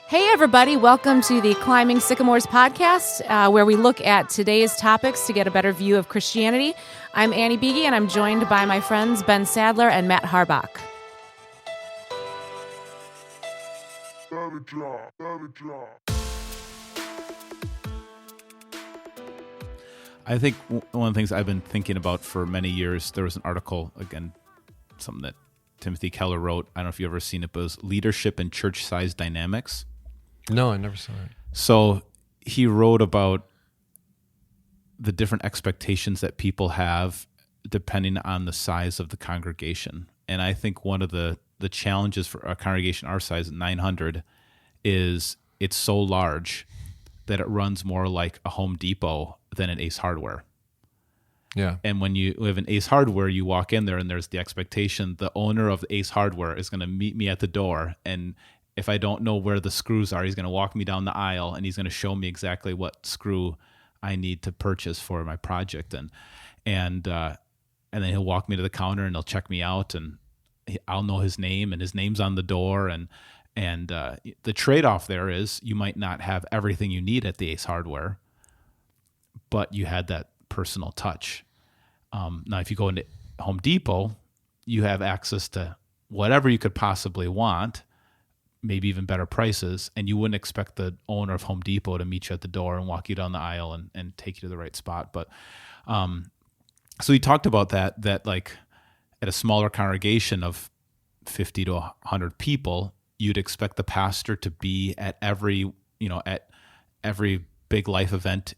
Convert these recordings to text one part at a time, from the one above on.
Hey, everybody. Welcome to the Climbing Sycamores podcast, where we look at today's topics to get a better view of Christianity. I'm Annie Beege, and I'm joined by my friends Ben Sadler and Matt Harbach. I think one of the things I've been thinking about for many years, there was an article, again, something that Timothy Keller wrote. I don't know if you've ever seen it, but it was Leadership and Church Size Dynamics. No, I never saw it. So he wrote about the different expectations that people have depending on the size of the congregation. And I think one of the challenges for a congregation our size, 900, is it's so large that it runs more like a Home Depot than an Ace Hardware. Yeah. And when you have an Ace Hardware, you walk in there and there's the expectation the owner of the Ace Hardware is going to meet me at the door, and if I don't know where the screws are, he's going to walk me down the aisle and he's going to show me exactly what screw I need to purchase for my project. And then he'll walk me to the counter and he'll check me out, and I'll know his name, and his name's on the door. And the trade-off there is you might not have everything you need at the Ace Hardware, but you had that personal touch. Now, if you go into Home Depot, you have access to whatever you could possibly want, maybe even better prices, and you wouldn't expect the owner of Home Depot to meet you at the door and walk you down the aisle and take you to the right spot. But so he talked about that like at a smaller congregation of 50 to 100 people, you'd expect the pastor to be at every big life event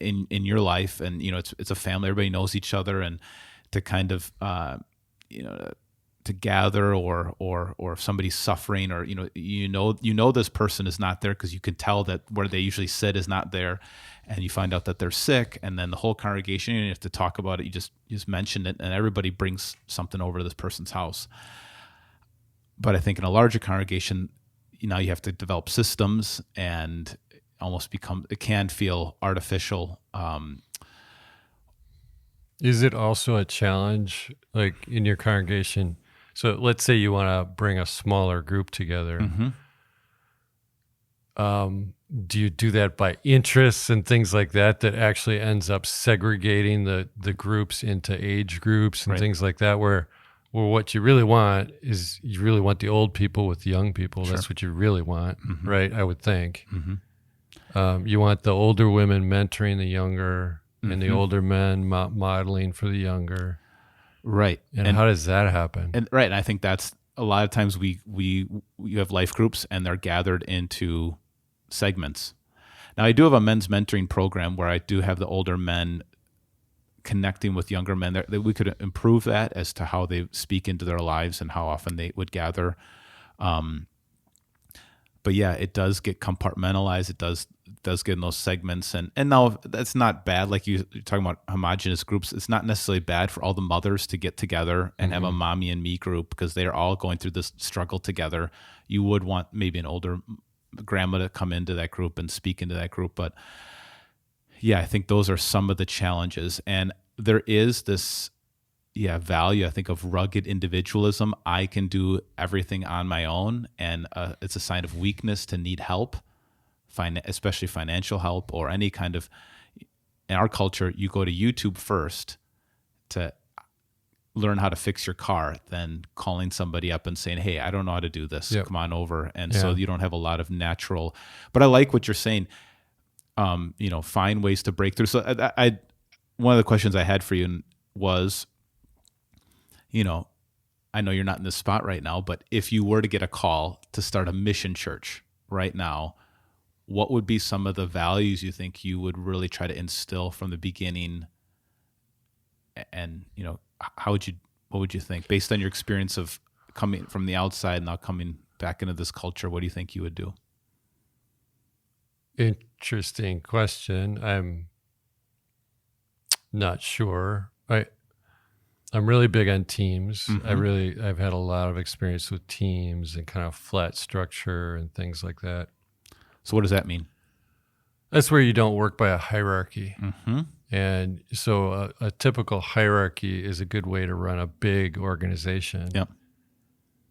in your life, and it's a family, everybody knows each other, and to kind of to gather, or if somebody's suffering, or you know this person is not there because you can tell that where they usually sit is not there, and you find out that they're sick, and then the whole congregation, you have to talk about it. You just mention it, and everybody brings something over to this person's house. But I think in a larger congregation, you have to develop systems, and it can feel artificial. Is it also a challenge, like in your congregation? So let's say you want to bring a smaller group together. Mm-hmm. Do you do that by interests and things like that actually ends up segregating the groups into age groups and Right. things like that, where what you really want is you really want the old people with the young people. Sure. That's what you really want, Mm-hmm. right? I would think. Mm-hmm. You want the older women mentoring the younger, and the Mm-hmm. older men modeling for the younger. Right. And how does that happen? And I think that's a lot of times you have life groups and they're gathered into segments. Now, I do have a men's mentoring program where I do have the older men connecting with younger men. That we could improve that as to how they speak into their lives and how often they would gather. But yeah, it does get compartmentalized. It does get in those segments. And now that's not bad. Like you're talking about homogenous groups. It's not necessarily bad for all the mothers to get together and have a mommy and me group, because they're all going through this struggle together. You would want maybe an older grandma to come into that group and speak into that group. But yeah, I think those are some of the challenges. And there is this value, I think, of rugged individualism. I can do everything on my own, and it's a sign of weakness to need help, especially financial help or any kind of. In our culture, you go to YouTube first to learn how to fix your car, then calling somebody up and saying, "Hey, I don't know how to do this. Yep. Come on over." And so you don't have a lot of natural. But I like what you're saying. Find ways to break through. So I one of the questions I had for you was, I know you're not in this spot right now, but if you were to get a call to start a mission church right now, what would be some of the values you think you would really try to instill from the beginning? And, what would you think based on your experience of coming from the outside and now coming back into this culture? What do you think you would do? Interesting question. I'm not sure. I'm really big on teams. Mm-hmm. I've had a lot of experience with teams and kind of flat structure and things like that. So what does that mean? That's where you don't work by a hierarchy. Mm-hmm. And so a typical hierarchy is a good way to run a big organization. Yep.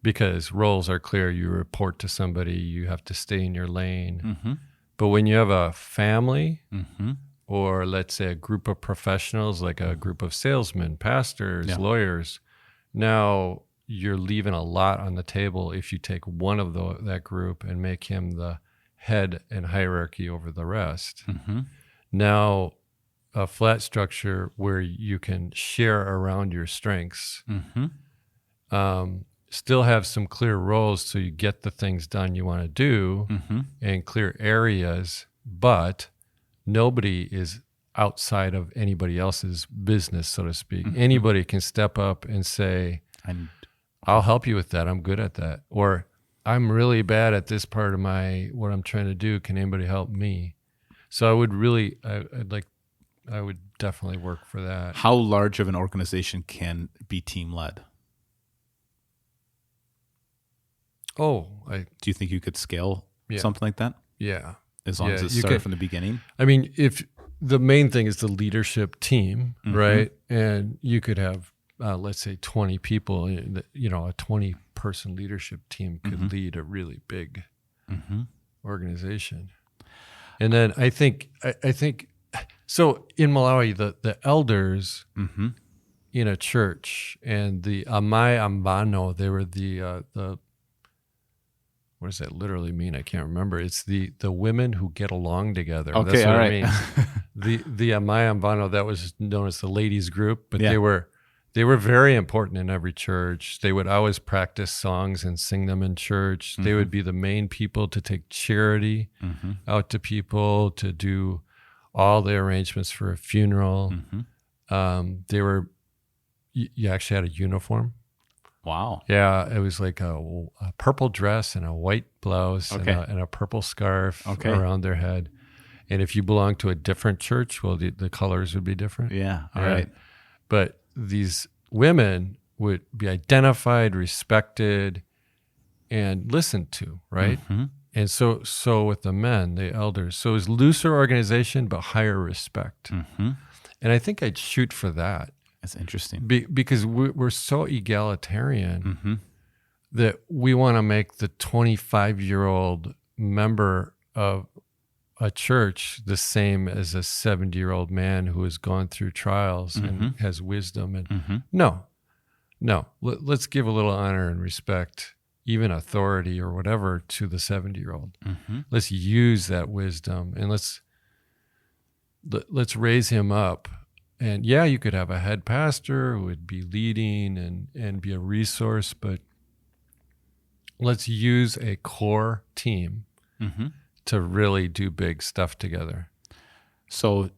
because roles are clear. You report to somebody, you have to stay in your lane. Mm-hmm. But when you have a family, Mm-hmm. or let's say a group of professionals, like a group of salesmen, pastors, lawyers, now you're leaving a lot on the table if you take one of that group and make him the head and hierarchy over the rest. Mm-hmm. Now, a flat structure where you can share around your strengths, still have some clear roles so you get the things done you want to do, and clear areas, but nobody is outside of anybody else's business, so to speak. Anybody can step up and say, I'll help you with that. I'm good at that. Or I'm really bad at this part of what I'm trying to do. Can anybody help me? So I would really, I would definitely work for that. How large of an organization can be team led? Do you think you could scale something like that? Yeah. As long as it started from the beginning? I mean, if the main thing is the leadership team, right? And you could have, let's say 20 people, a 20-person leadership team could lead a really big organization. And then I think so in Malawi, the elders in a church and the Amai Ambano, they were the what does that literally mean? I can't remember. It's the women who get along together. Okay, that's what all it right. means. The Amai Ambano, that was known as the ladies group, but they were very important in every church. They would always practice songs and sing them in church. They would be the main people to take charity out to people, to do all the arrangements for a funeral. They were, you actually had a uniform. Wow. Yeah, it was like a purple dress and a white blouse and a purple scarf around their head. And if you belonged to a different church, well, the colors would be different. Yeah, all right. But these women would be identified, respected, and listened to, right? And so with the men, the elders, so it was looser organization, but higher respect. And I think I'd shoot for that. That's interesting. Because we're so egalitarian that we want to make the 25-year-old member of a church the same as a 70-year-old man who has gone through trials and has wisdom. And no. Let's give a little honor and respect, even authority or whatever, to the 70-year-old. Let's use that wisdom and let's raise him up. And yeah, you could have a head pastor who would be leading and be a resource, but let's use a core team to really do big stuff together. So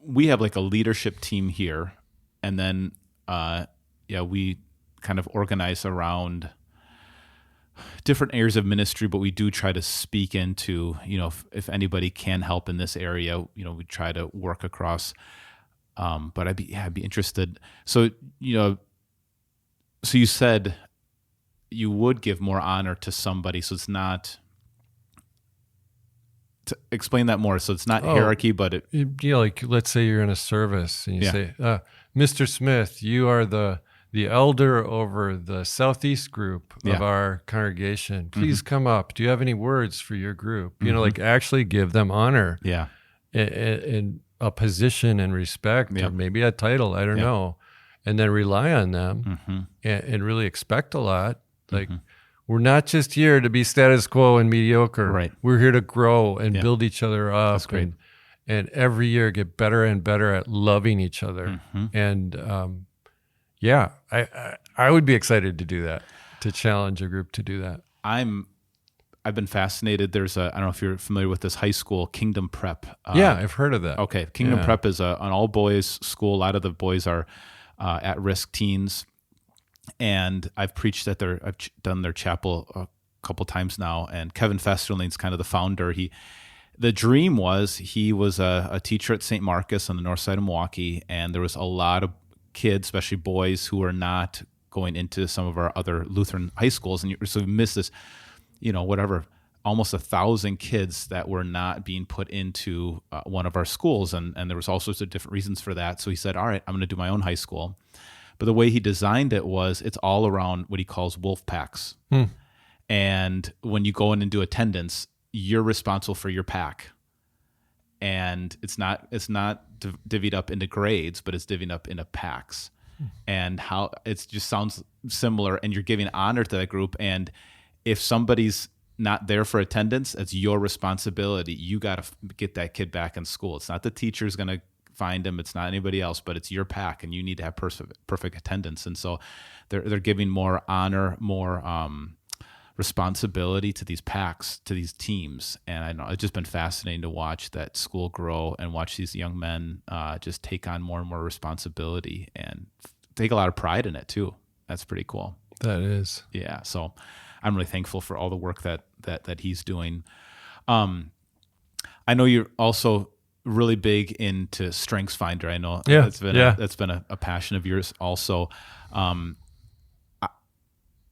we have like a leadership team here, and then we kind of organize around different areas of ministry, but we do try to speak into, if anybody can help in this area, we try to work across. But I'd be interested. So, so you said you would give more honor to somebody. So it's not, to explain that more. So it's not hierarchy, but like let's say you're in a service and you say, Mr. Smith, you are the elder over the Southeast group of our congregation. Please come up. Do you have any words for your group? Like actually give them honor. Yeah. And a position and respect, or maybe a title, I don't know, and then rely on them and really expect a lot. Like we're not just here to be status quo and mediocre. Right. We're here to grow and build each other up. That's great. And every year get better and better at loving each other. And I would be excited to do that, to challenge a group to do that. I've been fascinated. There's I don't know if you're familiar with this high school, Kingdom Prep. I've heard of that. Okay. Kingdom Prep is an all-boys school. A lot of the boys are at-risk teens. And I've preached I've done their chapel a couple times now. And Kevin Festerling's kind of the founder. The dream was he was a teacher at St. Marcus on the north side of Milwaukee. And there was a lot of kids, especially boys, who are not going into some of our other Lutheran high schools. And so we miss this, almost 1,000 kids that were not being put into one of our schools. And there was all sorts of different reasons for that. So he said, all right, I'm going to do my own high school. But the way he designed it was it's all around what he calls wolf packs. And when you go in and do attendance, you're responsible for your pack. And it's not divvied up into grades, but it's divvied up into packs. And how it just sounds similar, and you're giving honor to that group. And if somebody's not there for attendance, it's your responsibility. You got to get that kid back in school. It's not the teacher's going to find him. It's not anybody else, but it's your pack, and you need to have perfect attendance. And so they're giving more honor, more responsibility to these packs, to these teams. And I know it's just been fascinating to watch that school grow and watch these young men just take on more and more responsibility and take a lot of pride in it too. That's pretty cool. That is. Yeah. So I'm really thankful for all the work that he's doing. I know you're also really big into Strengths Finder. I know that's been a passion of yours also.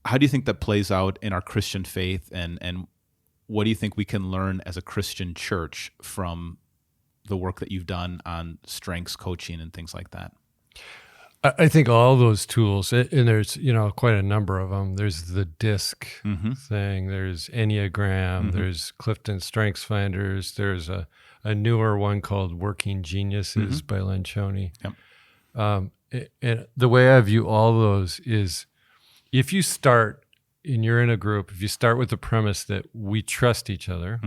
How do you think that plays out in our Christian faith, and what do you think we can learn as a Christian church from the work that you've done on strengths coaching and things like that? I think all those tools, and there's quite a number of them. There's the DISC thing. There's Enneagram. There's Clifton Strengths Finders. There's a newer one called Working Geniuses by Lencioni. Yep. And the way I view all those is, if you start and you're in a group, if you start with the premise that we trust each other,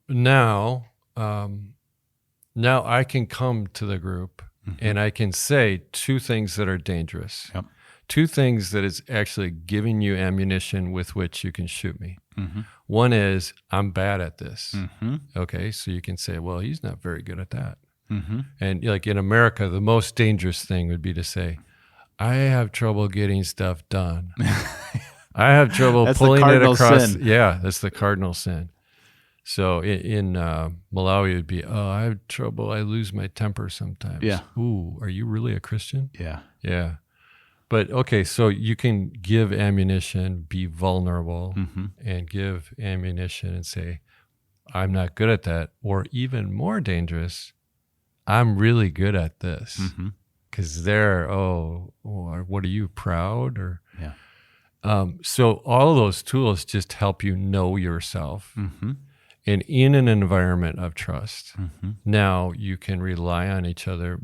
now I can come to the group and I can say two things that are dangerous. Yep. Two things that is actually giving you ammunition with which you can shoot me. One is, I'm bad at this. Okay, so you can say, well, he's not very good at that. And like in America, the most dangerous thing would be to say, I have trouble getting stuff done. I have trouble pulling it across. Sin. Yeah, that's the cardinal sin. So in Malawi, it would be, I have trouble. I lose my temper sometimes. Yeah. Ooh, are you really a Christian? Yeah. Yeah. But okay, so you can give ammunition, be vulnerable, and give ammunition and say, I'm not good at that. Or even more dangerous, I'm really good at this. Because they're, what are you, proud? Or so all of those tools just help you know yourself. And in an environment of trust, now you can rely on each other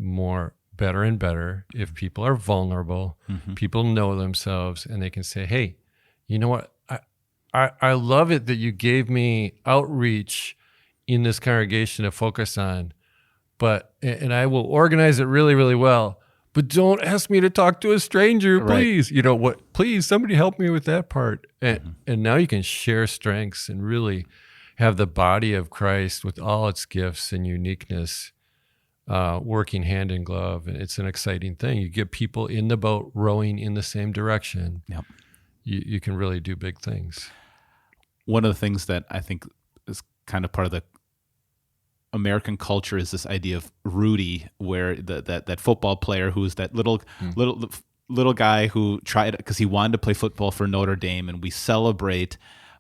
better and better. If people are vulnerable, people know themselves, and they can say, hey, you know what? I love it that you gave me outreach in this congregation to focus on, and I will organize it really, really well. But don't ask me to talk to a stranger, please. Right. You know what? Please, somebody help me with that part. And now you can share strengths and really have the body of Christ with all its gifts and uniqueness working hand in glove. And it's an exciting thing. You get people in the boat rowing in the same direction. Yep. You can really do big things. One of the things that I think is kind of part of the American culture is this idea of Rudy, where that football player who's that little guy who tried because he wanted to play football for Notre Dame, and we celebrate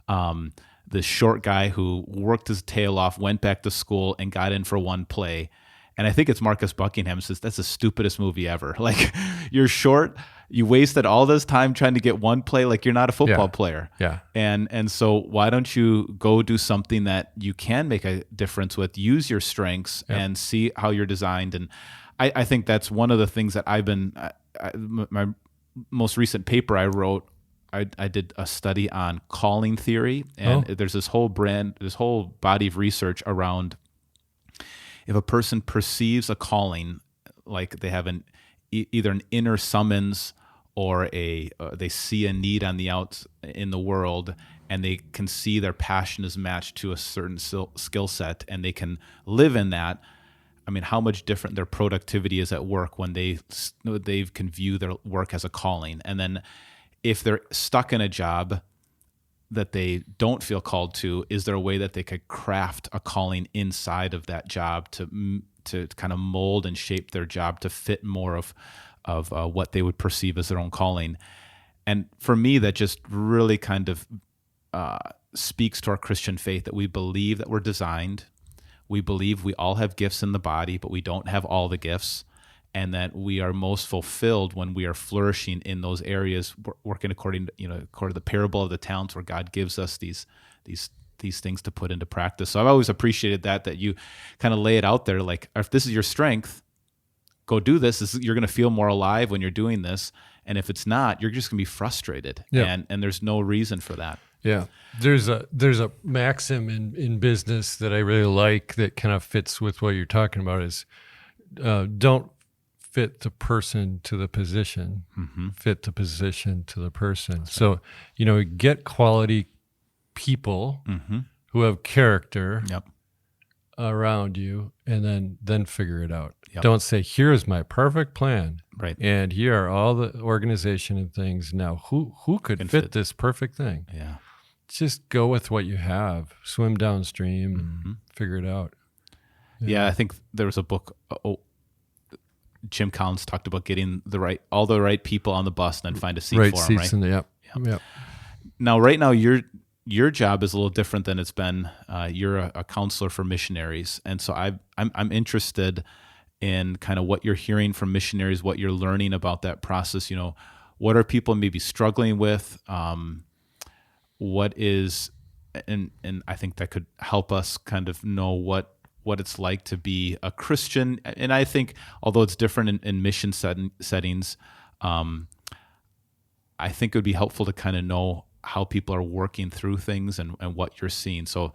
the short guy who worked his tail off, went back to school, and got in for one play. And I think it's Marcus Buckingham says that's the stupidest movie ever. Like, you're short, you wasted all this time trying to get one play. Like, you're not a football player. Yeah. And so why don't you go do something that you can make a difference with? Use your strengths and see how you're designed. And I think that's one of the things that I've been. My most recent paper I wrote, I did a study on calling theory, and there's this whole body of research around. If a person perceives a calling, like they have either an inner summons or they see a need on the in the world, and they can see their passion is matched to a certain skill set, and they can live in that. I mean, how much different their productivity is at work when they can view their work as a calling. And then if they're stuck in a job that they don't feel called to, is there a way that they could craft a calling inside of that job to kind of mold and shape their job to fit more of what they would perceive as their own calling? And for me, that just really kind of speaks to our Christian faith, that we believe that we're designed. We believe we all have gifts in the body, but we don't have all the gifts. and that we are most fulfilled when we are flourishing in those areas, working according to the parable of the talents, where God gives us these things to put into practice. So I've always appreciated that you kind of lay it out there, like, if this is your strength, go do this. You're going to feel more alive when you're doing this. And if it's not, you're just going to be frustrated. Yeah. And there's no reason for that. Yeah. There's a maxim in business that I really like that kind of fits with what you're talking about is don't fit the person to the position, fit the position to the person. That's so, get quality people who have character around you, and then figure it out. Yep. Don't say, here's my perfect plan. Right. And here are all the organization and things. Now, who could fit this perfect thing? Yeah. Just go with what you have. Swim downstream and figure it out. Yeah, I think there was a book, Jim Collins talked about getting all the right people on the bus and then find a seat for them, right? Yep. Now, right now, your job is a little different than it's been. You're a counselor for missionaries, and so I'm interested in kind of what you're hearing from missionaries, what you're learning about that process. What are people maybe struggling with? What is, and I think that could help us kind of know what it's like to be a Christian. And I think, although it's different in mission settings, I think it would be helpful to kind of know how people are working through things and what you're seeing. So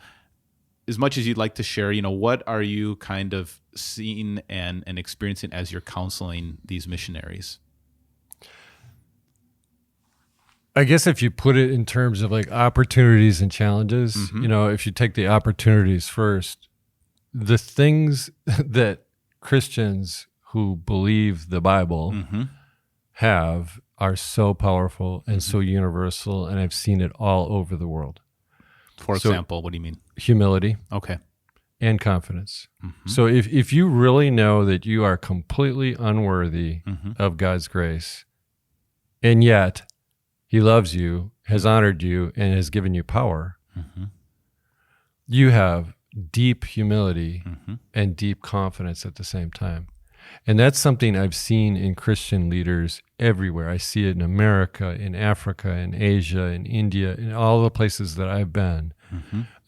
as much as you'd like to share, what are you kind of seeing and experiencing as you're counseling these missionaries? I guess if you put it in terms of like opportunities and challenges, if you take the opportunities first, the things that Christians who believe the Bible have are so powerful and so universal, and I've seen it all over the world. For example, what do you mean? Humility. Okay. And confidence. So if you really know that you are completely unworthy of God's grace, and yet He loves you, has honored you, and has given you power, you have deep humility and deep confidence at the same time. And that's something I've seen in Christian leaders everywhere. I see it in America, in Africa, in Asia, in India, in all the places that I've been.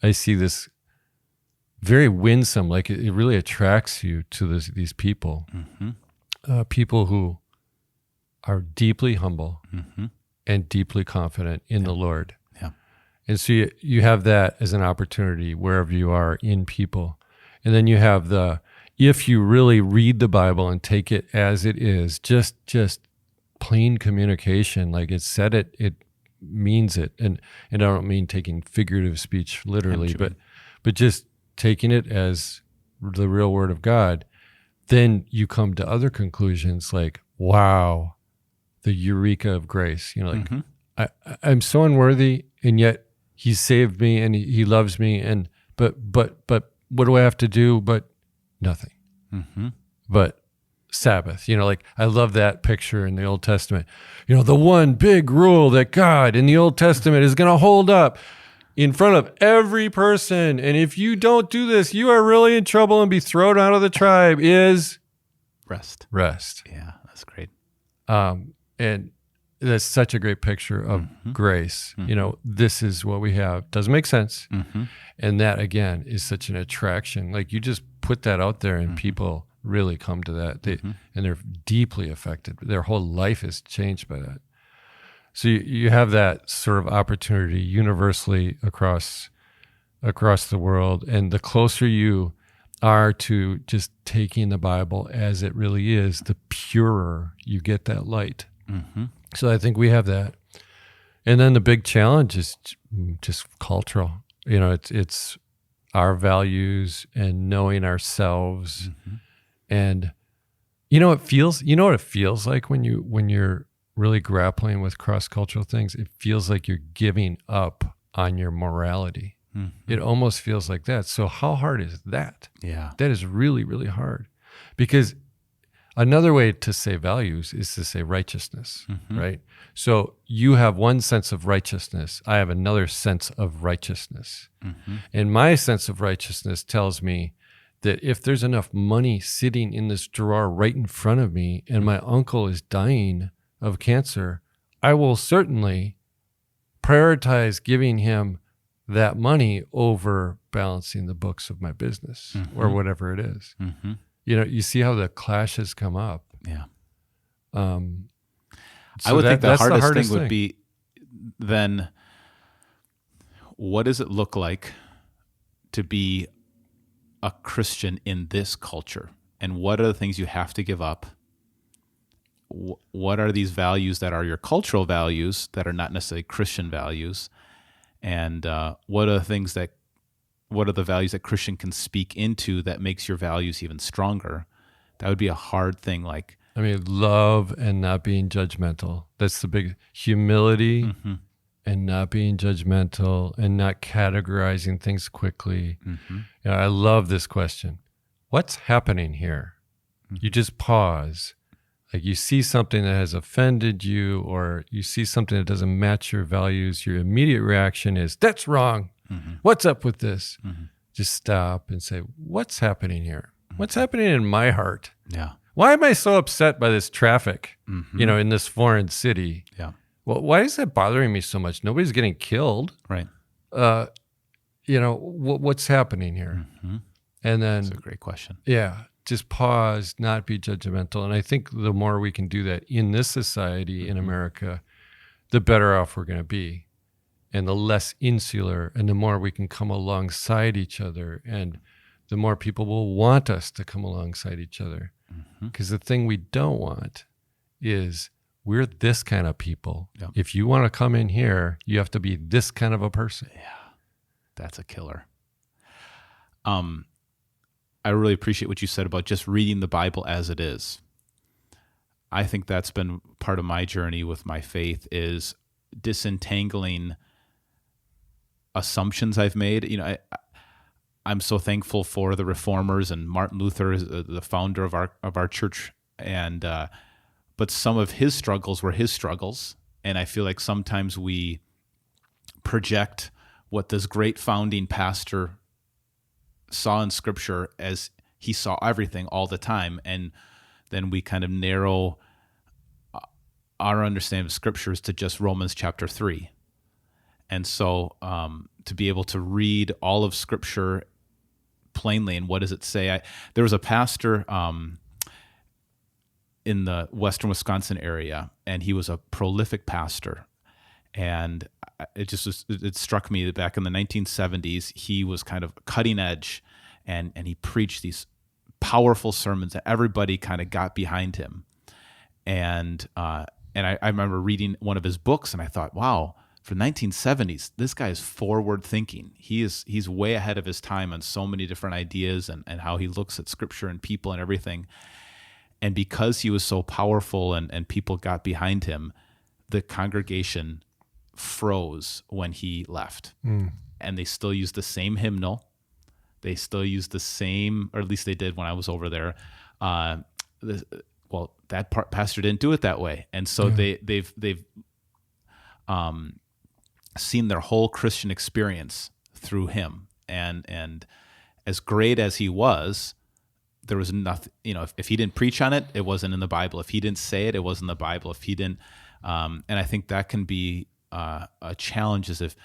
I see this very winsome, like it really attracts you to these people. People who are deeply humble and deeply confident in the Lord. Yeah. And so you have that as an opportunity wherever you are in people. And then you have if you really read the Bible and take it as it is, just plain communication, like it said it means it. And I don't mean taking figurative speech literally, but just taking it as the real word of God. Then you come to other conclusions like, wow, the eureka of grace. I'm so unworthy, and yet He saved me and He loves me. And but what do I have to do? But nothing. But Sabbath, I love that picture in the Old Testament. The one big rule that God in the Old Testament is going to hold up in front of every person. And if you don't do this, you are really in trouble and be thrown out of the tribe is rest. Yeah, that's great. And that's such a great picture of grace. This is what we have. Doesn't make sense. And that, again, is such an attraction. Like, you just put that out there and people really come to that. And they're deeply affected. Their whole life is changed by that. So you have that sort of opportunity universally across the world. And the closer you are to just taking the Bible as it really is, the purer you get that light. So I think we have that. And then the big challenge is just cultural. It's our values and knowing ourselves. And what it feels like when you're really grappling with cross-cultural things? It feels like you're giving up on your morality. It almost feels like that. So how hard is that? Yeah. That is really, really hard. Because another way to say values is to say righteousness, right? So you have one sense of righteousness. I have another sense of righteousness. And my sense of righteousness tells me that if there's enough money sitting in this drawer right in front of me and my uncle is dying of cancer, I will certainly prioritize giving him that money over balancing the books of my business or whatever it is. Mm-hmm. You see how the clashes come up. Yeah. So I would think the that's hardest, hardest thing would be then, what does it look like to be a Christian in this culture? And what are the things you have to give up? What are these values that are your cultural values that are not necessarily Christian values? And what are the values that Christian can speak into that makes your values even stronger? That would be a hard thing. Love and not being judgmental. That's the big humility and not being judgmental and not categorizing things quickly. I love this question. What's happening here? You just pause. Like you see something that has offended you, or you see something that doesn't match your values. Your immediate reaction is, that's wrong. What's up with this? Just stop and say, what's happening here? What's happening in my heart? Yeah. Why am I so upset by this traffic, in this foreign city? Yeah. Well, why is that bothering me so much? Nobody's getting killed. Right. What's happening here? And then That's a great question. Yeah, just pause, not be judgmental. And I think the more we can do that in this society in America, the better off we're going to be, and the less insular, and the more we can come alongside each other, and the more people will want us to come alongside each other. Because the thing we don't want is we're this kind of people. Yep. If you want to come in here, you have to be this kind of a person. Yeah, that's a killer. I really appreciate what you said about just reading the Bible as it is. I think that's been part of my journey with my faith, is disentangling assumptions I've made. I'm so thankful for the reformers, and Martin Luther is the founder of our church, and but some of his struggles were his struggles, and I feel like sometimes we project what this great founding pastor saw in Scripture as he saw everything all the time, and then we kind of narrow our understanding of Scriptures to just Romans chapter 3. And so to be able to read all of Scripture plainly, and what does it say? There was a pastor in the western Wisconsin area, and he was a prolific pastor. And it struck me that back in the 1970s, he was kind of cutting edge, and he preached these powerful sermons that everybody kind of got behind him. And I remember reading one of his books, and I thought, wow, for the 1970s, this guy is forward thinking. He's way ahead of his time on so many different ideas and how he looks at Scripture and people and everything. And because he was so powerful and people got behind him, the congregation froze when he left. And they still use the same hymnal. They still use the same, or at least they did when I was over there. Well, that pastor didn't do it that way. And so they've seen their whole Christian experience through him. And as great as he was, there was nothing, if he didn't preach on it, it wasn't in the Bible. If he didn't say it, it wasn't in the Bible. If he didn't, and I think that can be a challenge, is if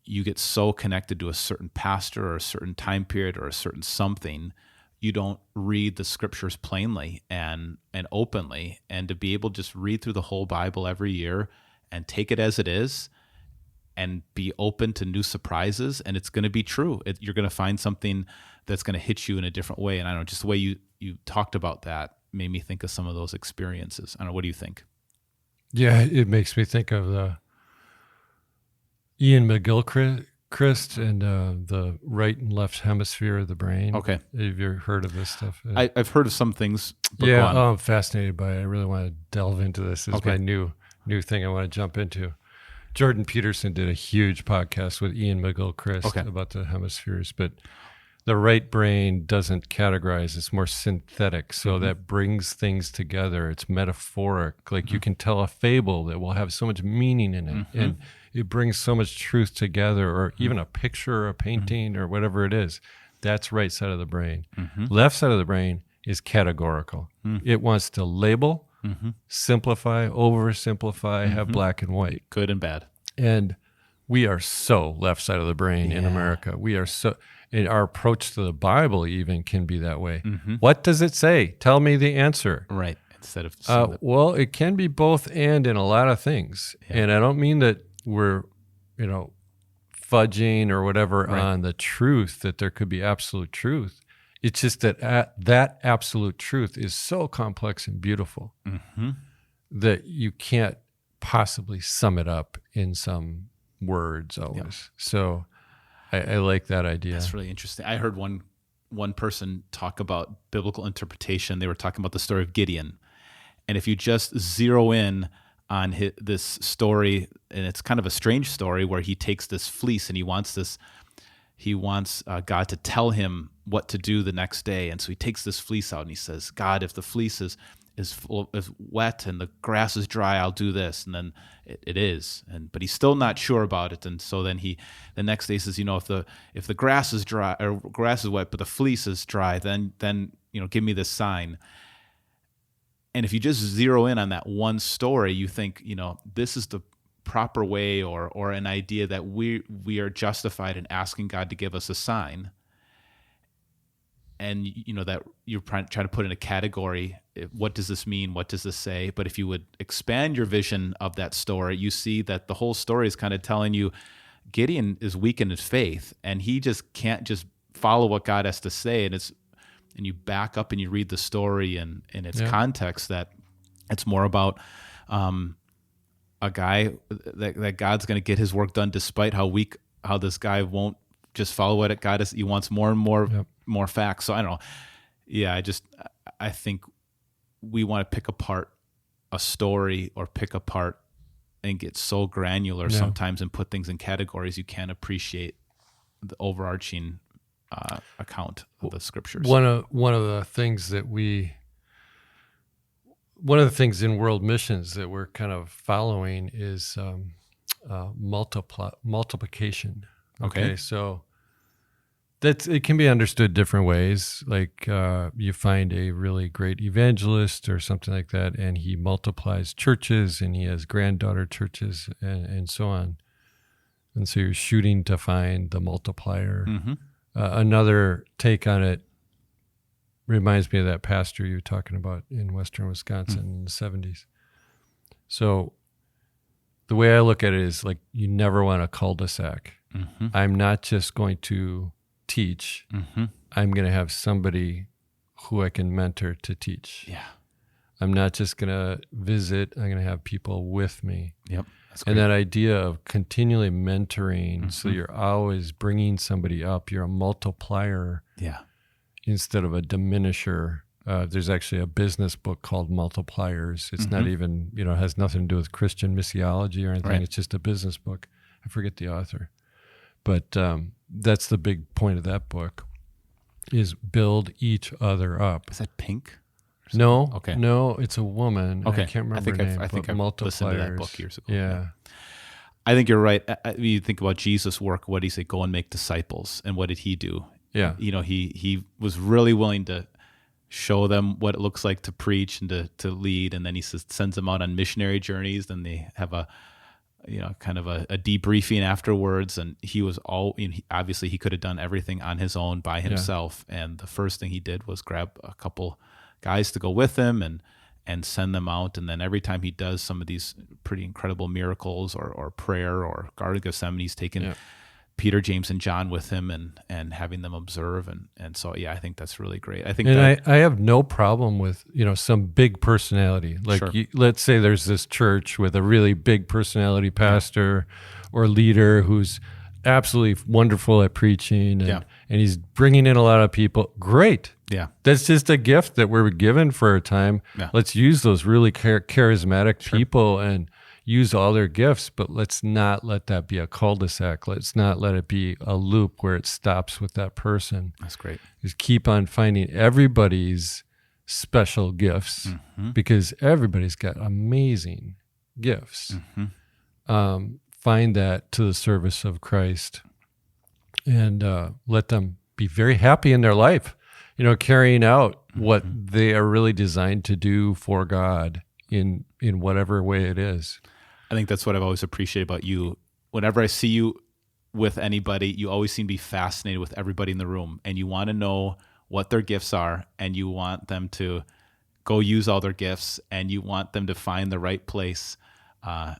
you get so connected to a certain pastor or a certain time period or a certain something, you don't read the Scriptures plainly and openly. And to be able to just read through the whole Bible every year and take it as it is and be open to new surprises, and it's going to be true. You're going to find something that's going to hit you in a different way. And I don't know, just the way you talked about that made me think of some of those experiences. I don't know, what do you think? Yeah, it makes me think of the Ian McGilchrist and the right and left hemisphere of the brain. Okay. Have you heard of this stuff? I've heard of some things. Yeah, I'm fascinated by it. I really want to delve into this. It's my new thing I want to jump into. Jordan Peterson did a huge podcast with Ian McGilchrist about the hemispheres, but the right brain doesn't categorize. It's more synthetic. So that brings things together. It's metaphoric. Like you can tell a fable that will have so much meaning in it. And it brings so much truth together, or even a picture or a painting or whatever it is. That's right side of the brain. Left side of the brain is categorical. It wants to label, simplify, oversimplify, have black and white. Good and bad. And we are so left side of the brain in America. We are so, and our approach to the Bible even can be that way. What does it say? Tell me the answer. Right. Instead of well, it can be both and in a lot of things. And I don't mean that we're, fudging or whatever on the truth, that there could be absolute truth. It's just that that absolute truth is so complex and beautiful that you can't possibly sum it up in some words always. So I like that idea. That's really interesting. I heard one person talk about biblical interpretation. They were talking about the story of Gideon. And if you just zero in on this story, and it's kind of a strange story where he takes this fleece and he wants God to tell him what to do the next day. And so he takes this fleece out and he says, God, if the fleece is wet and the grass is dry, I'll do this. And then it is. But he's still not sure about it. And so then the next day says, if the grass is dry or grass is wet, but the fleece is dry, then give me this sign. And if you just zero in on that one story, you think, this is the proper way or an idea that we are justified in asking God to give us a sign. And, that you're trying to put in a category. What does this mean? What does this say? But if you would expand your vision of that story, you see that the whole story is kind of telling you Gideon is weak in his faith, and he just can't just follow what God has to say. And you back up and you read the story in its context, that it's more about a guy that God's going to get his work done despite how this guy won't just follow what God is. He wants more and more facts. So I don't know. Yeah, I think we want to pick apart a story or pick apart and get so granular sometimes and put things in categories you can't appreciate the overarching account of the scriptures. One of the things in world missions that we're kind of following is multiplication. Okay, so it can be understood different ways. Like you find a really great evangelist or something like that, and he multiplies churches, and he has granddaughter churches, and so on. And so you're shooting to find the multiplier. Another take on it reminds me of that pastor you were talking about in western Wisconsin in the 70s. So the way I look at it is like, you never want a cul-de-sac. I'm not just going to teach. I'm going to have somebody who I can mentor to teach. Yeah. I'm not just going to visit. I'm going to have people with me. Yep. And that idea of continually mentoring, so you're always bringing somebody up. You're a multiplier instead of a diminisher. There's actually a business book called Multipliers. It's not even, has nothing to do with Christian missiology or anything. Right. It's just a business book. I forget the author. But that's the big point of that book, is build each other up. Is that Pink? No, okay. No, it's a woman. Okay. I can't remember her name. I think I've listened to that book years ago. Yeah. I think you're right. You think about Jesus' work. What did he say? Go and make disciples. And what did he do? Yeah. He was really willing to show them what it looks like to preach and to lead. And then he sends them out on missionary journeys. Then they have a debriefing afterwards. And he was obviously he could have done everything on his own by himself. Yeah. And the first thing he did was grab a couple guys to go with him and send them out. And then every time he does some of these pretty incredible miracles or prayer or Garden of Gethsemane, he's taken Peter, James, and John with him and having them observe. And so, I think that's really great. I think I have no problem with, some big personality. Like let's say there's this church with a really big personality pastor or leader who's absolutely wonderful at preaching and he's bringing in a lot of people. Great. Yeah. That's just a gift that we're given for a time. Yeah. Let's use those really charismatic people and use all their gifts, but let's not let that be a cul-de-sac. Let's not let it be a loop where it stops with that person. That's great. Just keep on finding everybody's special gifts because everybody's got amazing gifts. Find that to the service of Christ and let them be very happy in their life, carrying out what they are really designed to do for God in whatever way it is. I think that's what I've always appreciated about you. Whenever I see you with anybody, you always seem to be fascinated with everybody in the room, and you want to know what their gifts are, and you want them to go use all their gifts, and you want them to find the right place to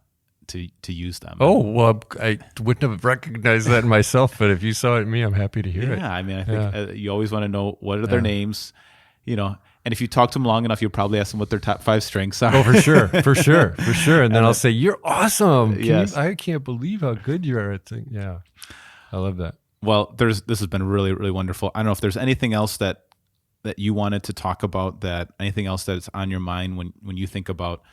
use them. Oh, well, I wouldn't have recognized that in myself, but if you saw it in me, I'm happy to hear it. Yeah, I mean, I think you always want to know what are their names, and if you talk to them long enough, you'll probably ask them what their top 5 strengths are. Oh, for sure. And then I'll say, "You're awesome. Yes. I can't believe how good you are at things." Yeah, I love that. Well, this has been really, really wonderful. I don't know if there's anything else that you wanted to talk about, anything else that's on your mind when you think about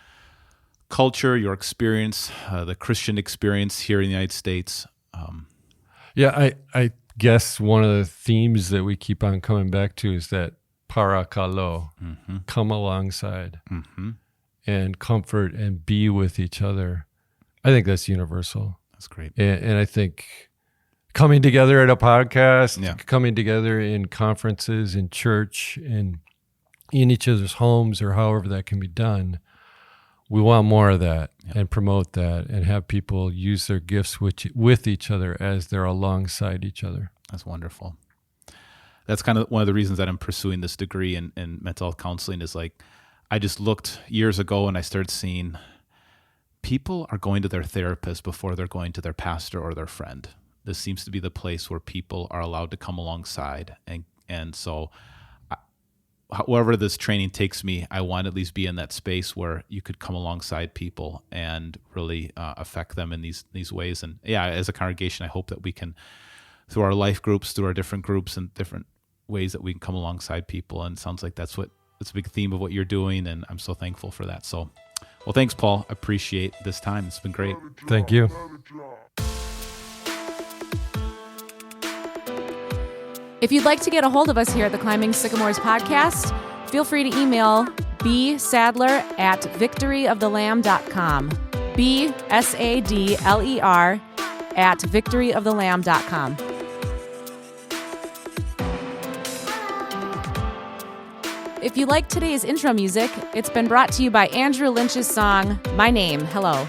culture, your experience, the Christian experience here in the United States. Yeah, I guess one of the themes that we keep on coming back to is that parakalo, come alongside and comfort and be with each other. I think that's universal. That's great. And I think coming together at a podcast, coming together in conferences, in church, and in each other's homes, or however that can be done, we want more of that and promote that and have people use their gifts with each other as they're alongside each other. That's wonderful. That's kind of one of the reasons that I'm pursuing this degree in mental health counseling is like, I just looked years ago and I started seeing people are going to their therapist before they're going to their pastor or their friend. This seems to be the place where people are allowed to come alongside. And so however this training takes me, I want to at least be in that space where you could come alongside people and really affect them in these ways. And as a congregation, I hope that we can, through our life groups, through our different groups and different ways that we can come alongside people. And it sounds like it's a big theme of what you're doing. And I'm so thankful for that. So, well, thanks, Paul. I appreciate this time. It's been great. Thank you. If you'd like to get a hold of us here at the Climbing Sycamores podcast, feel free to email bsadler@victoryofthelamb.com. bsadler@victoryofthelamb.com. If you like today's intro music, it's been brought to you by Andrew Lynch's song, My Name, Hello.